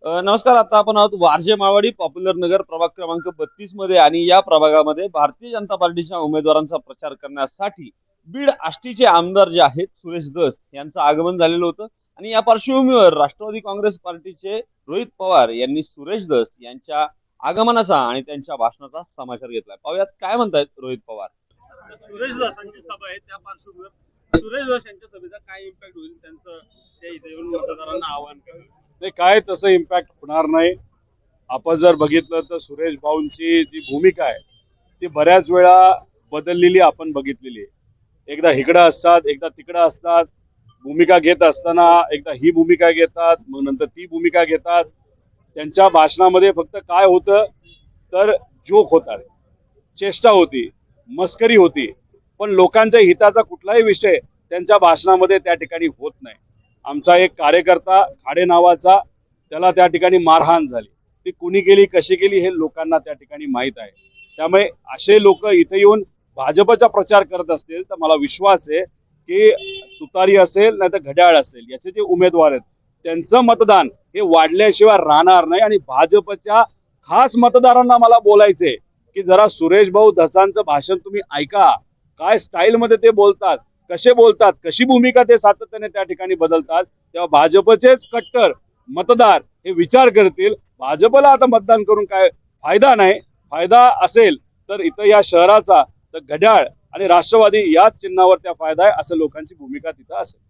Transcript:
नमस्कार. आता आपण आहोत वारजे माळवाडी पॉप्युलर नगर प्रभाग क्रमांक 32 मध्ये आणि या प्रभागामध्ये भारतीय जनता पार्टीच्या उमेदवारांचा प्रचार करण्यासाठी बीड आष्टीचे आमदार जे आहेत सुरेश धस यांचं आगमन झालेलं होतं आणि या पार्श्वभूमीवर राष्ट्रवादी काँग्रेस पार्टीचे रोहित पवार यांनी सुरेश धस यांच्या आगमनाचा आणि त्यांच्या भाषणाचा समाचार घेतलाय. पाहूयात काय म्हणतायत रोहित पवार. सुरेश धसांची सभा आहे, त्या पार्श्वभूमीवर सुरेश धस यांच्या सभेचा काय इम्पॅक्ट होईल, त्यांचं त्या इथे येऊन मतदारांना आवाहन करेल? ते काय तसं इम्पॅक्ट होणार नाही. आपण जर बघितलं तर सुरेश भाऊंची जी भूमिका आहे ती बऱ्याच वेळा बदललेली आपण बघितलेली आहे. एकदा इकडं असतात, एकदा तिकडं असतात. भूमिका घेत असताना एकदा ही भूमिका घेतात, मग नंतर ती भूमिका घेतात. त्यांच्या भाषणामध्ये फक्त काय होतं तर जोक होता, चेष्टा होती, मस्करी होती, पण लोकांच्या हिताचा कुठलाही विषय त्यांच्या भाषणामध्ये त्या ठिकाणी होत नाही. आमचा एक कार्यकर्ता खाडे नावाचा, त्याला त्या ठिकाणी मारहाण झाली. ती कुणी केली, कशी केली हे लोकांना त्या ठिकाणी माहीत आहे. त्यामुळे असे लोक इथे येऊन भाजपचा प्रचार करत असतील तर मला विश्वास आहे की तुतारी असेल नाही तर घड्याळ असेल, याचे जे उमेदवार आहेत त्यांचं मतदान हे वाढल्याशिवाय राहणार नाही. आणि भाजपच्या खास मतदारांना मला बोलायचंय की जरा सुरेश भाऊ धसांचं भाषण तुम्ही ऐका. काय स्टाईलमध्ये ते बोलतात, कसे बोलतात, कशी भूमिका ते सातत्याने त्या ठिकाणी बदलतात. तेव्हा भाजपचेच कट्टर मतदार हे विचार करतील भाजपला आता मतदान करून काय फायदा नाही. फायदा असेल तर इथं या शहराचा तर घड्याळ आणि राष्ट्रवादी याच चिन्हावर त्या फायदा आहे, असं लोकांची भूमिका तिथं असेल.